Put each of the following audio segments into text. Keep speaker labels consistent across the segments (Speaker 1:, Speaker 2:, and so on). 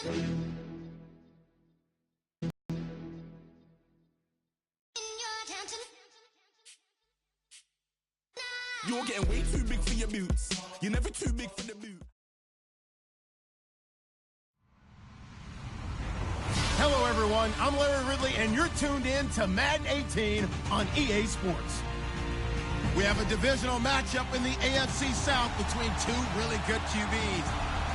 Speaker 1: You're getting way too big for your boots. You're never too big for the boot.
Speaker 2: Hello, everyone. I'm Larry Ridley, and you're tuned in to Madden 18 on EA Sports. We have a divisional matchup in the AFC South between two really good QBs,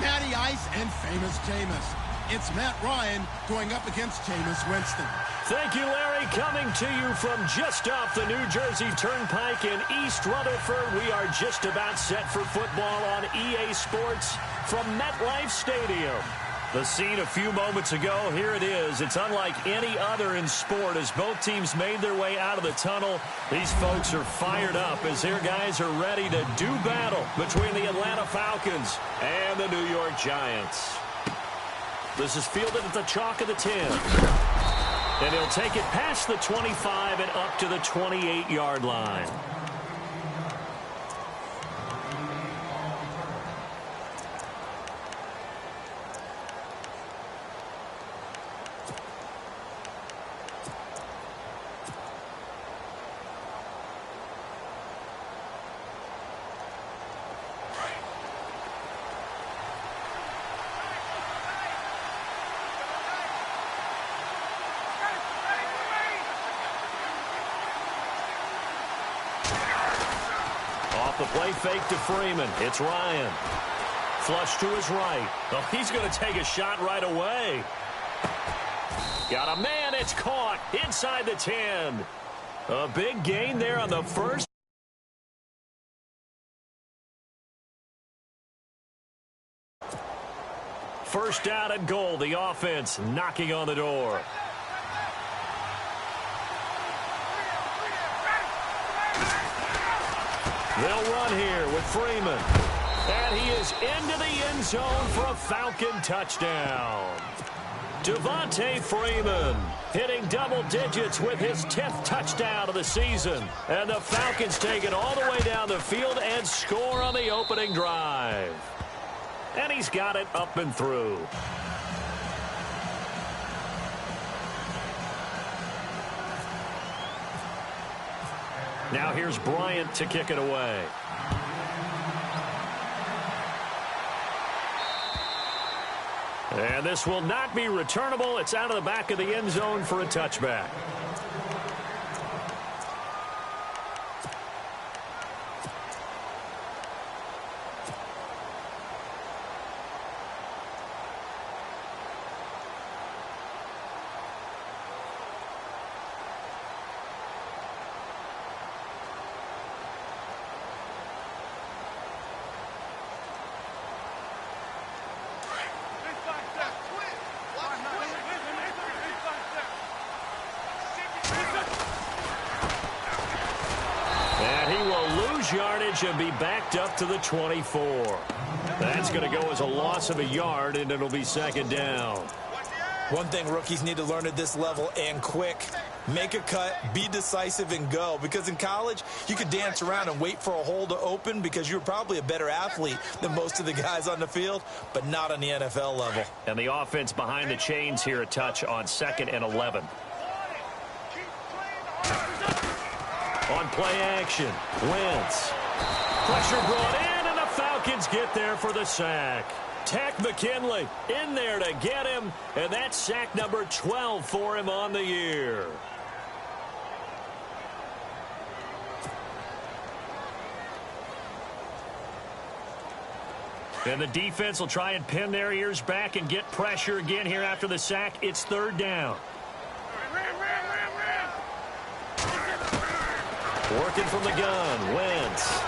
Speaker 2: Matty Ice and Famous Jameis. It's Matt Ryan going up against Jameis Winston.
Speaker 3: Thank you, Larry. Coming to you from just off the New Jersey Turnpike in East Rutherford. We are just about set for football on EA Sports from MetLife Stadium. The scene a few moments ago, here it is. It's unlike any other in sport as both teams made their way out of the tunnel. These folks are fired up as their guys are ready to do battle between the Atlanta Falcons and the New York Giants. This is fielded at the chalk of the 10. And he'll take it past the 25 and up to the 28-yard line. The play fake to Freeman. It's Ryan. Flush to his right. Oh, he's going to take a shot right away. Got a man. It's caught inside the 10. A big gain there on the first. First down and goal. The offense knocking on the door. They'll run here with Freeman. And he is into the end zone for a Falcon touchdown. Devontae Freeman hitting double digits with his 10th touchdown of the season. And the Falcons take it all the way down the field and score on the opening drive. And he's got it up and through. Now here's Bryant to kick it away. And this will not be returnable. It's out of the back of the end zone for a touchback. Yardage and be backed up to the 24. That's going to go as a loss of a yard, and it'll be second down.
Speaker 4: One thing rookies need to learn at this level, and quick. Make a cut, be decisive, and go. Because in college, you could dance around and wait for a hole to open because you're probably a better athlete than most of the guys on the field, but not on the NFL level.
Speaker 3: And the offense behind the chains here a touch on 2nd and 11. On play action, Wentz. Pressure brought in, and the Falcons get there for the sack. Takk McKinley in there to get him, and that's sack number 12 for him on the year. And the defense will try and pin their ears back and get pressure again here after the sack. It's 3rd down. Working from the gun, Wentz.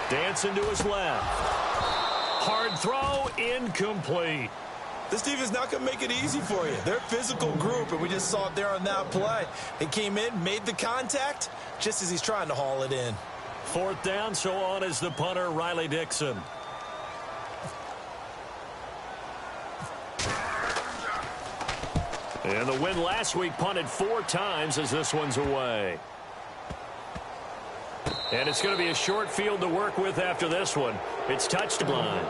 Speaker 3: Dancing to his left. Hard throw, incomplete.
Speaker 4: This defense not going to make it easy for you. They're a physical group, and we just saw it there on that play. They came in, made the contact, just as he's trying to haul it in.
Speaker 3: 4th down, so on is the punter, Riley Dixon. And the win last week punted 4 times as this one's away. And it's going to be a short field to work with after this one. It's touched line.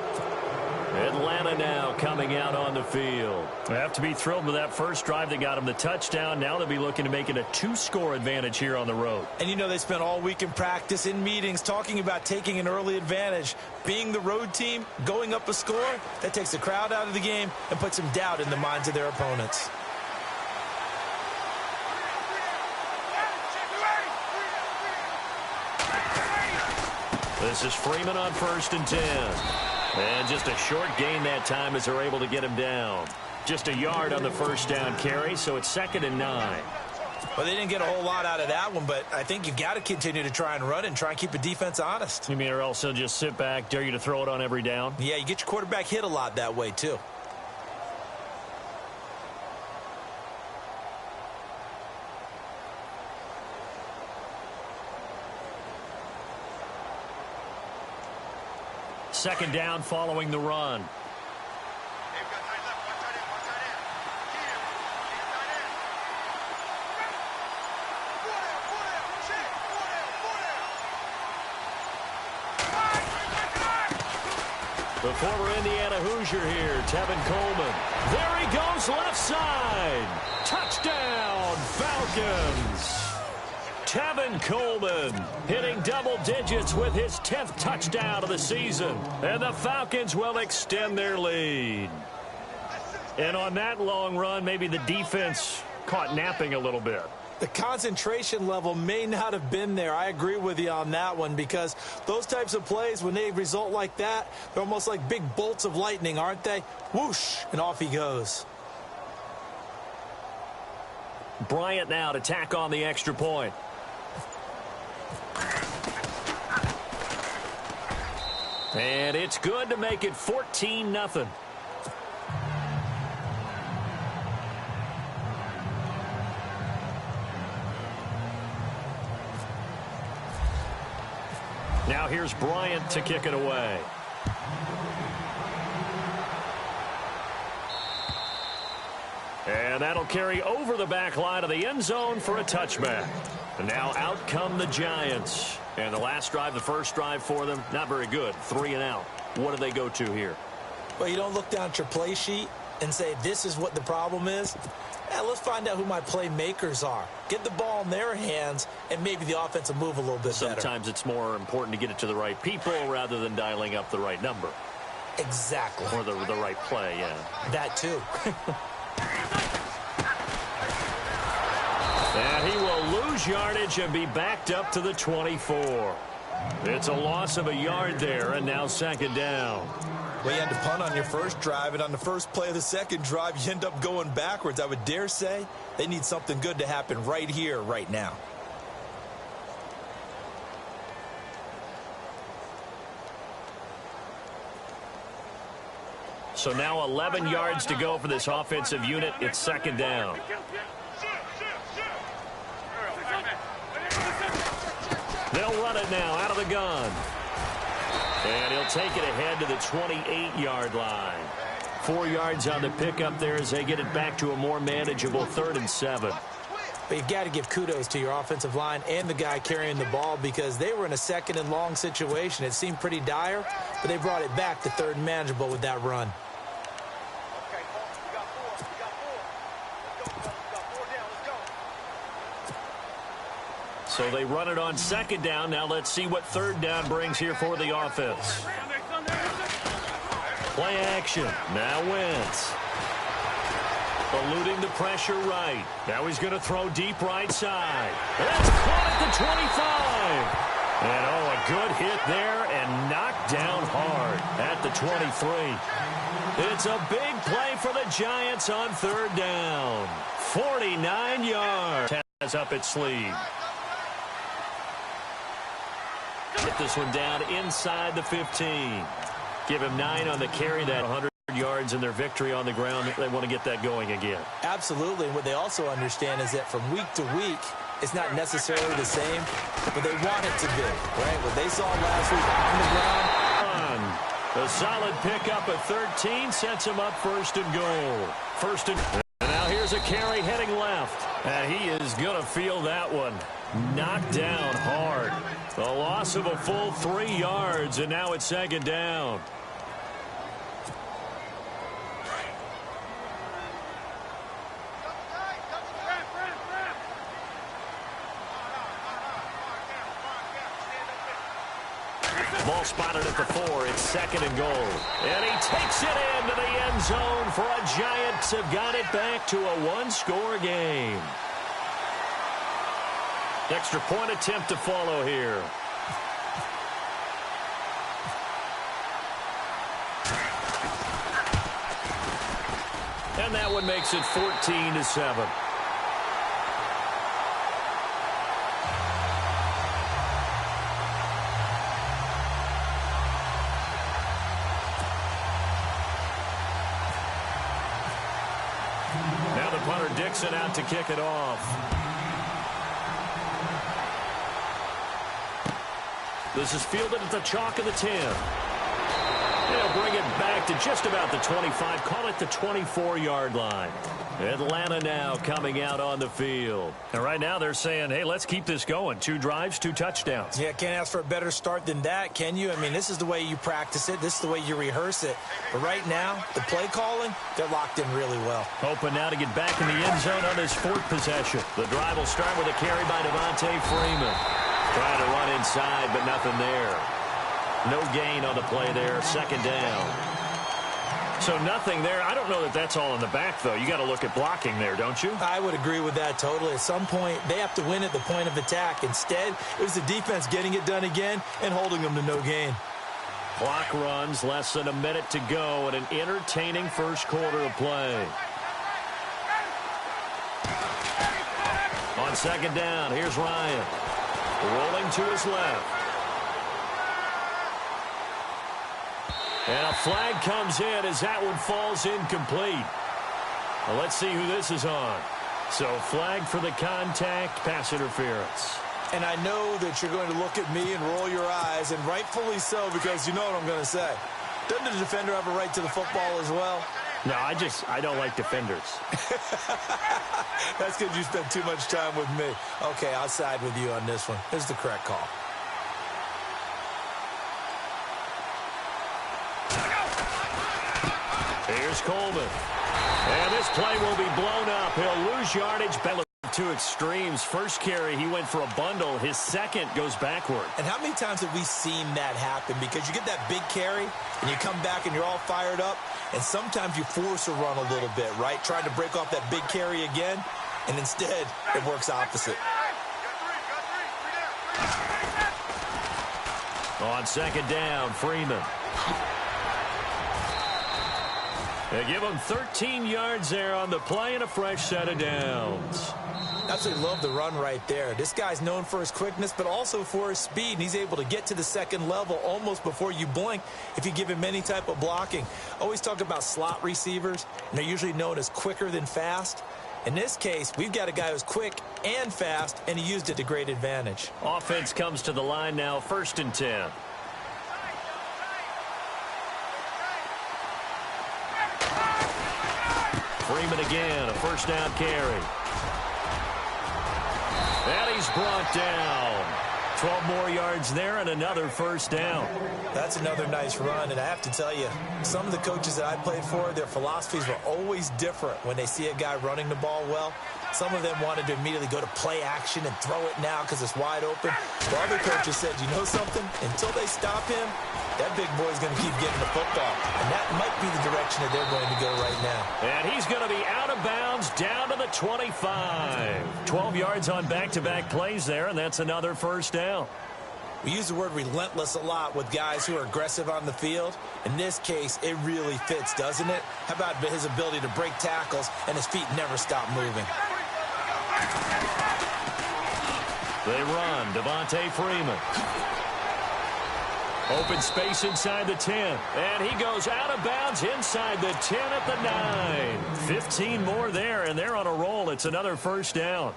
Speaker 3: Atlanta now coming out on the field. They have to be thrilled with that first drive that got them the touchdown. Now they'll be looking to make it a 2-score advantage here on the road.
Speaker 4: And you know they spent all week in practice, in meetings, talking about taking an early advantage. Being the road team, going up a score, that takes the crowd out of the game and puts some doubt in the minds of their opponents.
Speaker 3: This is Freeman on 1st and 10. And just a short gain that time as they're able to get him down. Just a yard on the first down carry, so it's 2nd and 9.
Speaker 4: Well, they didn't get a whole lot out of that one, but I think you got to continue to try and run and try and keep the defense honest.
Speaker 3: You mean or else they'll just sit back, dare you to throw it on every down?
Speaker 4: Yeah, you get your quarterback hit a lot that way, too.
Speaker 3: Second down following the run. The former Indiana Hoosier here, Tevin Coleman. There he goes, left side. Touchdown, Falcons. Tevin Coleman hitting double digits with his 10th touchdown of the season. And the Falcons will extend their lead. And on that long run, maybe the defense caught napping a little bit.
Speaker 4: The concentration level may not have been there. I agree with you on that one because those types of plays, when they result like that, they're almost like big bolts of lightning, aren't they? Whoosh, and off he goes.
Speaker 3: Bryant now to tack on the extra point. And it's good to make it 14-0. Now here's Bryant to kick it away. And that'll carry over the back line of the end zone for a touchback. And now out come the Giants. And the last drive, the first drive for them, not very good. 3 and out. What do they go to here?
Speaker 4: Well, you don't look down at your play sheet and say, this is what the problem is. Let's find out who my playmakers are. Get the ball in their hands, and maybe the offense will move a little bit better.
Speaker 3: Sometimes it's more important to get it to the right people rather than dialing up the right number.
Speaker 4: Exactly.
Speaker 3: Or the right play, yeah.
Speaker 4: That too.
Speaker 3: And he will lose yardage and be backed up to the 24. It's a loss of a yard there, and now second down.
Speaker 4: Well, you had to punt on your first drive, and on the first play of the second drive, you end up going backwards. I would dare say they need something good to happen right here, right now.
Speaker 3: So now 11 yards to go for this offensive unit. It's second down. They'll run it now out of the gun. And he'll take it ahead to the 28-yard line. 4 yards on the pickup there as they get it back to a more manageable 3rd and 7.
Speaker 4: But you've got to give kudos to your offensive line and the guy carrying the ball because they were in a 2nd and long situation. It seemed pretty dire, but they brought it back to 3rd and manageable with that run.
Speaker 3: So they run it on second down. Now let's see what third down brings here for the offense. Play action. Now Wentz. Eluding the pressure right. Now he's going to throw deep right side. That's caught at the 25. And oh, a good hit there and knocked down hard at the 23. It's a big play for the Giants on third down. 49 yards. Has up its sleeve. Get this one down inside the 15. Give him 9 on the carry. That 100 yards in their victory on the ground. They want to get that going again.
Speaker 4: Absolutely. And what they also understand is that from week to week, it's not necessarily the same, but they want it to be, right? What they saw last week on the ground.
Speaker 3: A solid pickup at 13 sets him up first and goal. First and now here's a carry heading left. And he is going to feel that one. Knocked down hard. A loss of a full 3 yards, and now it's second down. Ball spotted at the 4. It's second and goal. And he takes it into the end zone for a Giants have got it back to a one-score game. Extra point attempt to follow here. And that one makes it 14-7. Now the punter Dixon out to kick it off. This is fielded at the chalk of the 10. They'll bring it back to just about the 25. Call it the 24-yard line. Atlanta now coming out on the field. And right now they're saying, hey, let's keep this going. 2 drives, 2 touchdowns.
Speaker 4: Yeah, can't ask for a better start than that, can you? I mean, this is the way you practice it. This is the way you rehearse it. But right now, the play calling, they're locked in really well.
Speaker 3: Hoping now to get back in the end zone on his 4th possession. The drive will start with a carry by Devontae Freeman. Trying to run inside, but nothing there. No gain on the play there. Second down. So nothing there. I don't know that that's all in the back, though. You got to look at blocking there, don't you?
Speaker 4: I would agree with that totally. At some point, they have to win at the point of attack. Instead, it was the defense getting it done again and holding them to no gain.
Speaker 3: Clock runs, less than a minute to go, and an entertaining first quarter of play. On second down, here's Ryan. Rolling to his left. And a flag comes in as that one falls incomplete. Well, let's see who this is on. So flag for the contact, pass interference.
Speaker 4: And I know that you're going to look at me and roll your eyes, and rightfully so, because you know what I'm going to say. Doesn't the defender have a right to the football as well?
Speaker 3: No, I don't like defenders.
Speaker 4: That's because you spend too much time with me. Okay, I'll side with you on this one. Here's the correct call.
Speaker 3: Here's Coleman. And this play will be blown up. He'll lose yardage. Two extremes. First carry, he went for a bundle. His second goes backward.
Speaker 4: And how many times have we seen that happen? Because you get that big carry, and you come back and you're all fired up, and sometimes you force a run a little bit, right? Trying to break off that big carry again, and instead it works opposite.
Speaker 3: On second down, Freeman. They give him 13 yards there on the play and a fresh set of downs.
Speaker 4: Absolutely love the run right there. This guy's known for his quickness, but also for his speed, and he's able to get to the second level almost before you blink if you give him any type of blocking. Always talk about slot receivers, and they're usually known as quicker than fast. In this case, we've got a guy who's quick and fast, and he used it to great advantage.
Speaker 3: Offense comes to the line now, 1st and 10. Freeman again, a first down carry. And he's brought down. 12 more yards there and another first down.
Speaker 4: That's another nice run, and I have to tell you, some of the coaches that I played for, their philosophies were always different when they see a guy running the ball well. Some of them wanted to immediately go to play action and throw it now because it's wide open. But other coaches said, you know something? Until they stop him, that big boy's going to keep getting the football. And that might be the direction that they're going to go right now.
Speaker 3: And he's going to be out of bounds down to the 25. 12 yards on back-to-back plays there, and that's another first down.
Speaker 4: We use the word relentless a lot with guys who are aggressive on the field. In this case, it really fits, doesn't it? How about his ability to break tackles and his feet never stop moving?
Speaker 3: They run. Devontae Freeman. Open space inside the 10. And he goes out of bounds inside the 10 at the 9. 15 more there, and they're on a roll. It's another first down.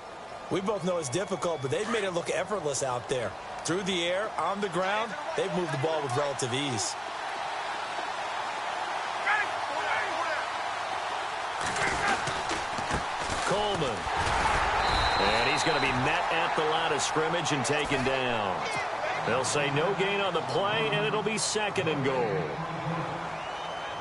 Speaker 4: We both know it's difficult, but they've made it look effortless out there. Through the air, on the ground, they've moved the ball with relative ease.
Speaker 3: Coleman. And he's going to be met at the line of scrimmage and taken down. They'll say no gain on the play, and it'll be second and goal.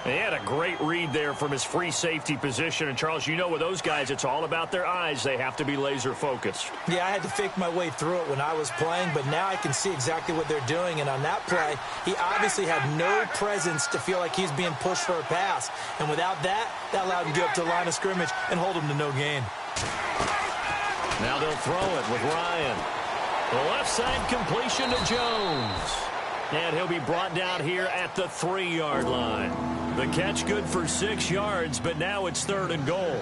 Speaker 3: He had a great read there from his free safety position. And, Charles, you know with those guys, it's all about their eyes. They have to be laser focused.
Speaker 4: Yeah, I had to fake my way through it when I was playing, but now I can see exactly what they're doing. And on that play, he obviously had no presence to feel like he's being pushed for a pass. And without that, that allowed him to get up to the line of scrimmage and hold him to no gain.
Speaker 3: Now they'll throw it with Ryan. The left side completion to Jones. And he'll be brought down here at the 3-yard line. The catch good for 6 yards, but now it's 3rd and goal.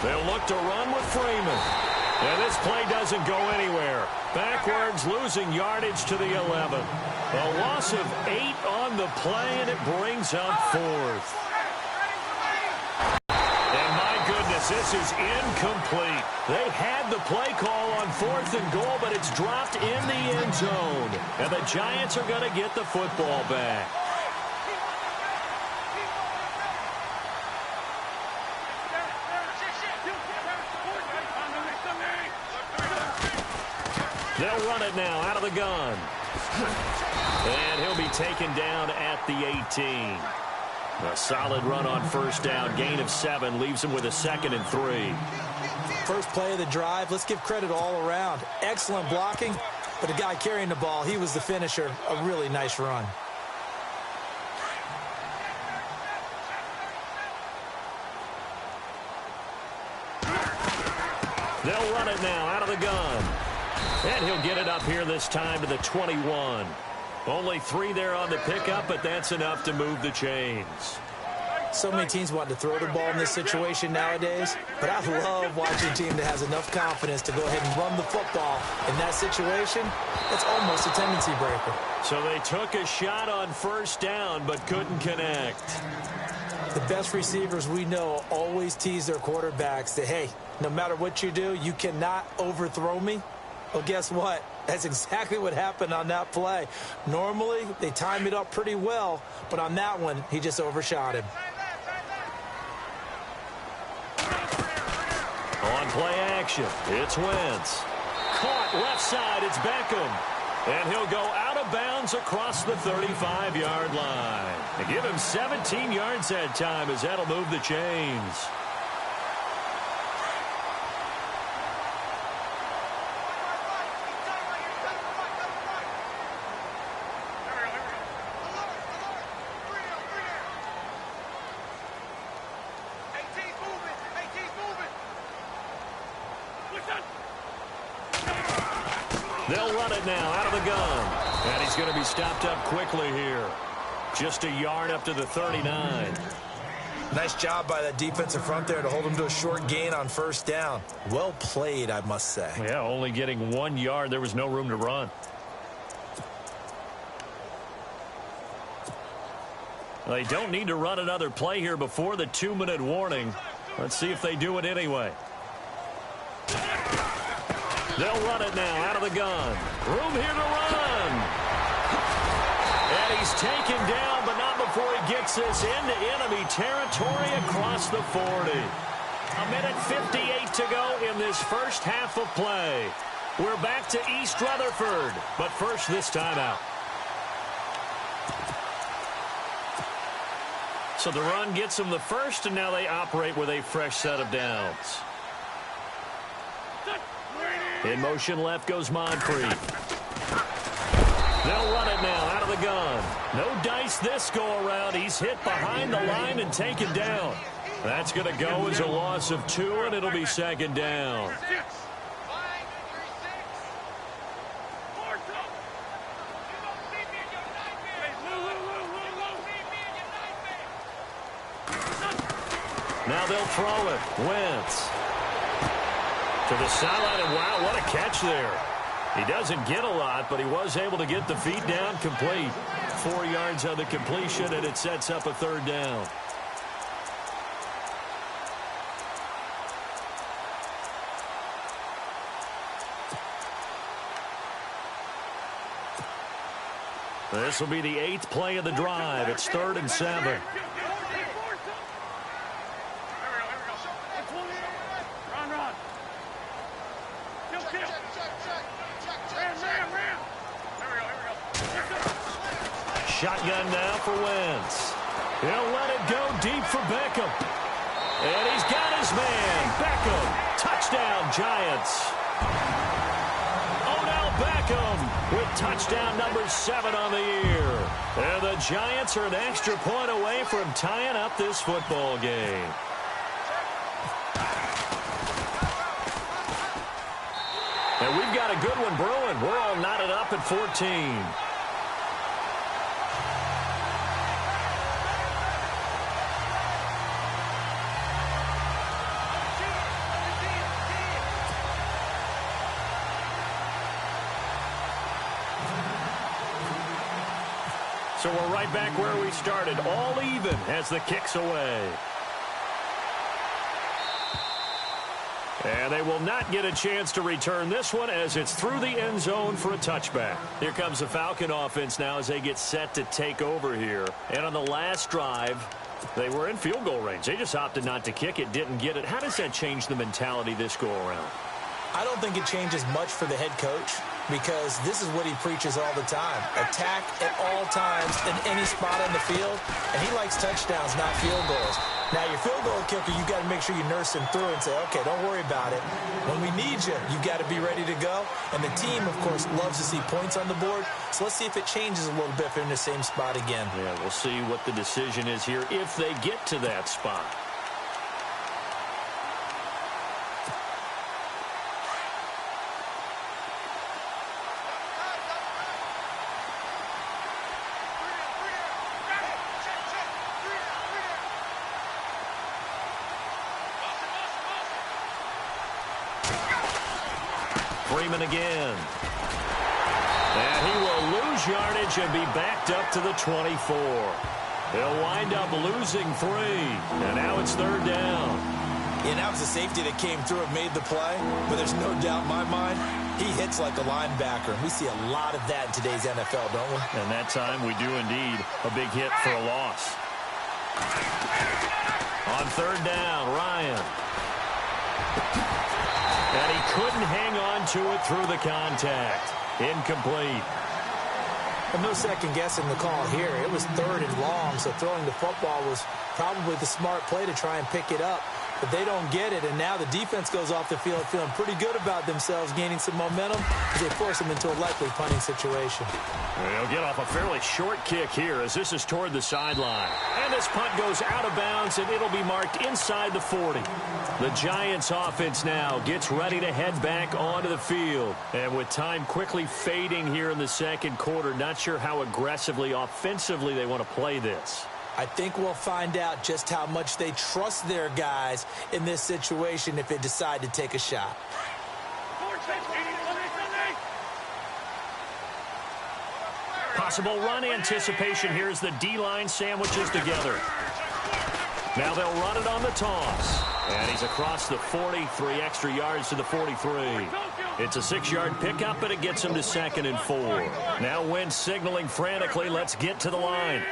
Speaker 3: They'll look to run with Freeman. And this play doesn't go anywhere. Backwards, losing yardage to the 11. A loss of 8 on the play, and it brings up 4th. And my goodness, this is incomplete. They had the play call on 4th and goal, but it's dropped in the end zone. And the Giants are going to get the football back. They'll run it now out of the gun. And he'll be taken down at the 18. A solid run on first down. Gain of 7 leaves him with a 2nd and 3.
Speaker 4: First play of the drive. Let's give credit all around. Excellent blocking, but the guy carrying the ball, he was the finisher. A really nice run.
Speaker 3: They'll run it now out of the gun. And he'll get it up here this time to the 21. Only 3 there on the pickup, but that's enough to move the chains.
Speaker 4: So many teams want to throw the ball in this situation nowadays, but I love watching a team that has enough confidence to go ahead and run the football. In that situation, it's almost a tendency breaker.
Speaker 3: So they took a shot on first down, but couldn't connect.
Speaker 4: The best receivers we know always tease their quarterbacks that, hey, no matter what you do, you cannot overthrow me. Well, guess what? That's exactly what happened on that play. Normally, they time it up pretty well, but on that one, he just overshot him.
Speaker 3: On play action, it's Wentz. Caught left side, it's Beckham. And he'll go out of bounds across the 35-yard line. They give him 17 yards that time as that'll move the chains. They'll run it now out of the gun. And he's going to be stopped up quickly here. Just a yard up to the 39.
Speaker 4: Nice job by that defensive front there to hold him to a short gain on first down. Well played, I must say.
Speaker 3: Yeah, only getting 1 yard. There was no room to run. They don't need to run another play here before the 2-minute warning. Let's see if they do it anyway. They'll run it now out of the gun. Room here to run. And he's taken down, but not before he gets this into enemy territory across the 40. 1:58 to go in this first half of play. We're back to East Rutherford, but first this timeout. So the run gets them the first, and now they operate with a fresh set of downs. In motion left goes Moncrief. They'll run it now out of the gun. No dice this go-around. He's hit behind the line and taken down. That's going to go as a loss of 2, and it'll be 2nd down. Now they'll throw it. Wentz. To the sideline, and wow, what a catch there. He doesn't get a lot, but he was able to get the feet down complete. 4 yards on the completion, and it sets up a 3rd down. This will be the 8th play of the drive. It's 3rd and 7. Shotgun now for Wentz. He'll let it go deep for Beckham. And he's got his man. Beckham. Touchdown, Giants. Odell Beckham with touchdown number 7 on the year. And the Giants are an extra point away from tying up this football game. And we've got a good one brewing. We're all knotted up at 14. So we're right back where we started, all even as the kick's away. And they will not get a chance to return this one as it's through the end zone for a touchback. Here comes the Falcon offense now as they get set to take over here. And on the last drive, they were in field goal range. They just opted not to kick it, didn't get it. How does that change the mentality this go around?
Speaker 4: I don't think it changes much for the head coach because this is what he preaches all the time. Attack at all times in any spot on the field, and he likes touchdowns, not field goals. Now, your field goal kicker, you've got to make sure you nurse him through and say, okay, don't worry about it. When we need you, you've got to be ready to go. And the team, of course, loves to see points on the board. So let's see if it changes a little bit if they're in the same spot again.
Speaker 3: Yeah, we'll see what the decision is here if they get to that spot. Freeman again. And he will lose yardage and be backed up to the 24. He'll wind up losing 3. And now it's 3rd down.
Speaker 4: And that was a safety that came through and made the play. But there's no doubt in my mind, he hits like a linebacker. We see a lot of that in today's NFL, don't we?
Speaker 3: And that time we do indeed. A big hit for a loss. On 3rd down, Ryan. And he couldn't hang on to it through the contact. Incomplete.
Speaker 4: Well, no second guessing the call here. It was 3rd and long, so throwing the football was probably the smart play to try and pick it up. But they don't get it, and now the defense goes off the field feeling pretty good about themselves, gaining some momentum as they force them into a likely punting situation.
Speaker 3: They'll get off a fairly short kick here as this is toward the sideline. And this punt goes out of bounds, and it'll be marked inside the 40. The Giants offense now gets ready to head back onto the field. And with time quickly fading here in the second quarter, not sure how aggressively, offensively they want to play this.
Speaker 4: I think we'll find out just how much they trust their guys in this situation if they decide to take a shot.
Speaker 3: Possible run anticipation here as the D-line sandwiches together. Now they'll run it on the toss. And he's across the 40, 3 extra yards to the 43. It's a 6-yard pickup, but it gets him to 2nd and 4. Now Wentz signaling frantically, let's get to the line.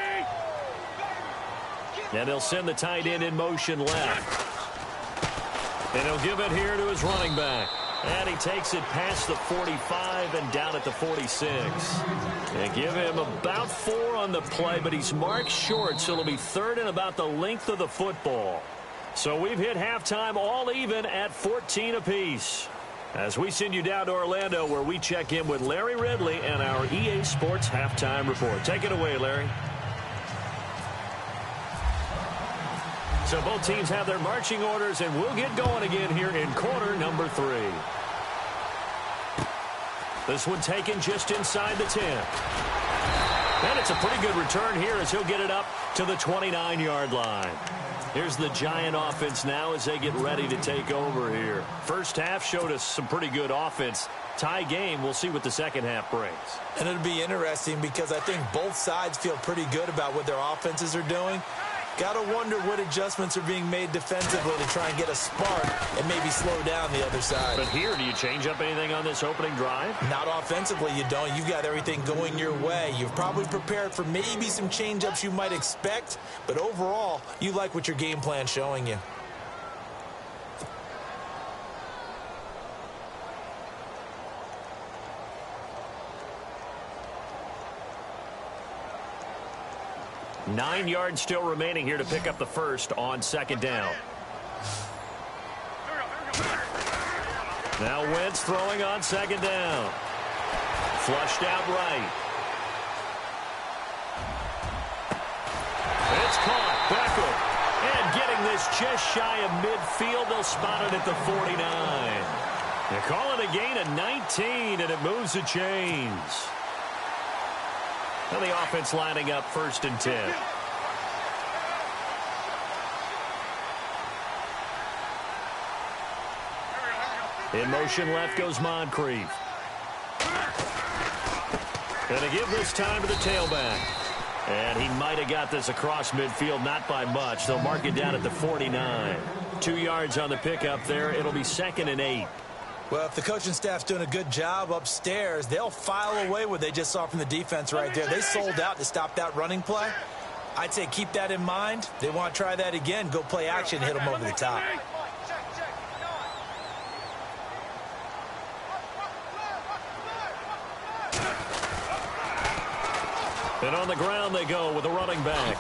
Speaker 3: And he'll send the tight end in motion left. And he'll give it here to his running back. And he takes it past the 45 and down at the 46. They give him about 4 on the play, but he's marked short, so it'll be 3rd and about the length of the football. So we've hit halftime all even at 14 apiece. As we send you down to Orlando, where we check in with Larry Ridley and our EA Sports Halftime Report. Take it away, Larry. So both teams have their marching orders, and we'll get going again here in quarter number 3. This one taken just inside the 10. And it's a pretty good return here as he'll get it up to the 29-yard line. Here's the Giant offense now as they get ready to take over here. First half showed us some pretty good offense. Tie game, we'll see what the second half brings.
Speaker 4: And it'll be interesting because I think both sides feel pretty good about what their offenses are doing. Got to wonder what adjustments are being made defensively to try and get a spark and maybe slow down the other side.
Speaker 3: But here, do you change up anything on this opening drive?
Speaker 4: Not offensively, you don't. You've got everything going your way. You've probably prepared for maybe some change-ups you might expect, but overall, you like what your game plan's showing you.
Speaker 3: Nine yards still remaining here to pick up the first on second down. Now Wentz throwing on second down. Flushed out right. It's caught. Beckham. And getting this just shy of midfield. They'll spot it at the 49. They call it a gain of 19, and it moves the chains. Now the offense lining up 1st and 10. In motion left goes Moncrief. Going to give this time to the tailback. And he might have got this across midfield, not by much. They'll mark it down at the 49. 2 yards on the pickup there. It'll be 2nd and 8.
Speaker 4: Well, if the coaching staff's doing a good job upstairs, they'll file away what they just saw from the defense right there. They sold out to stop that running play. I'd say keep that in mind. They want to try that again. Go play action, hit them over the top.
Speaker 3: And on the ground they go with a running back.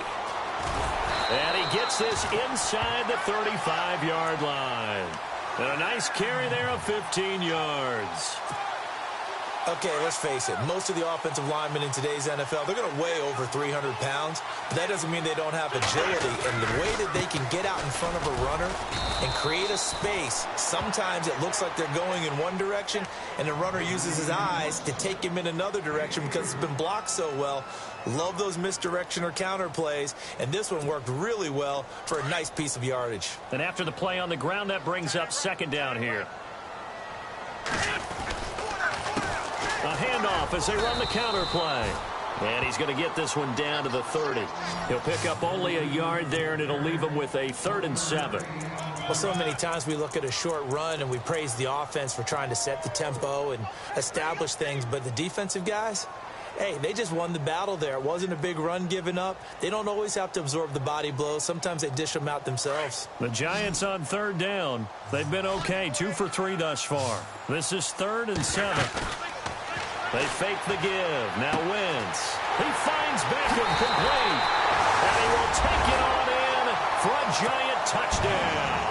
Speaker 3: And he gets this inside the 35-yard line. And a nice carry there of 15 yards.
Speaker 4: Okay, let's face it. Most of the offensive linemen in today's NFL, they're going to weigh over 300 pounds. But that doesn't mean they don't have agility. And the way that they can get out in front of a runner and create a space, sometimes it looks like they're going in one direction, and the runner uses his eyes to take him in another direction because it's been blocked so well. Love those misdirection or counter plays, and this one worked really well for a nice piece of yardage.
Speaker 3: And after the play on the ground, that brings up 2nd down here. A handoff as they run the counter play. And he's going to get this one down to the 30. He'll pick up only a yard there, and it'll leave him with a 3rd and 7.
Speaker 4: Well, so many times we look at a short run and we praise the offense for trying to set the tempo and establish things, but the defensive guys, hey, they just won the battle there. It wasn't a big run given up. They don't always have to absorb the body blows. Sometimes they dish them out themselves.
Speaker 3: The Giants on 3rd down. They've been okay, 2 for 3 thus far. This is 3rd and 7. They fake the give. Now Wentz. He finds Beckham complete. And he will take it on in for a Giant touchdown.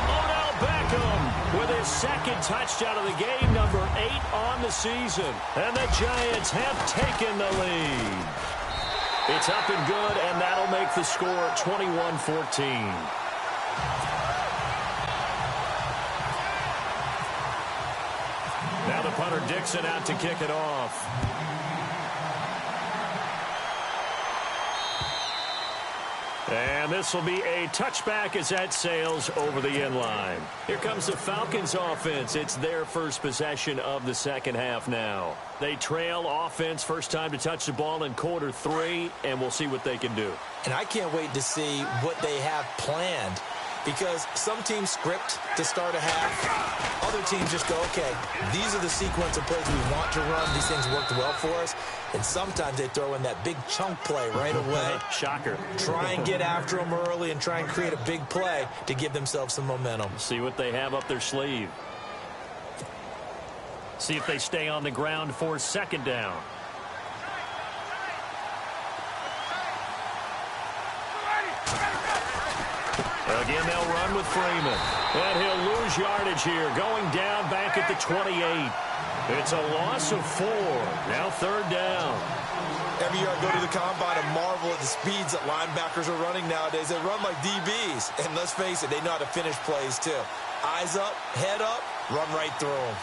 Speaker 3: Odell Beckham with his 2nd touchdown of the game, number 8 on the season. And the Giants have taken the lead. It's up and good, and that'll make the score 21-14. Now the punter Dixon out to kick it off. And this will be a touchback as that sails over the end line. Here comes the Falcons offense. It's their first possession of the second half now. They trail offense, first time to touch the ball in quarter 3, and we'll see what they can do.
Speaker 4: And I can't wait to see what they have planned, because some teams script to start a half. Other teams just go, okay, these are the sequence of plays we want to run. These things worked well for us. And sometimes they throw in that big chunk play right away.
Speaker 3: Shocker.
Speaker 4: Try and get after them early and try and create a big play to give themselves some momentum.
Speaker 3: See what they have up their sleeve. See if they stay on the ground for 2nd down. Again, they'll run with Freeman. And he'll lose yardage here, going down back at the 28. It's a loss of 4. Now 3rd down.
Speaker 4: Every year I go to the combine and marvel at the speeds that linebackers are running nowadays. They run like DBs. And let's face it, they know how to finish plays too. Eyes up, head up, run right through them.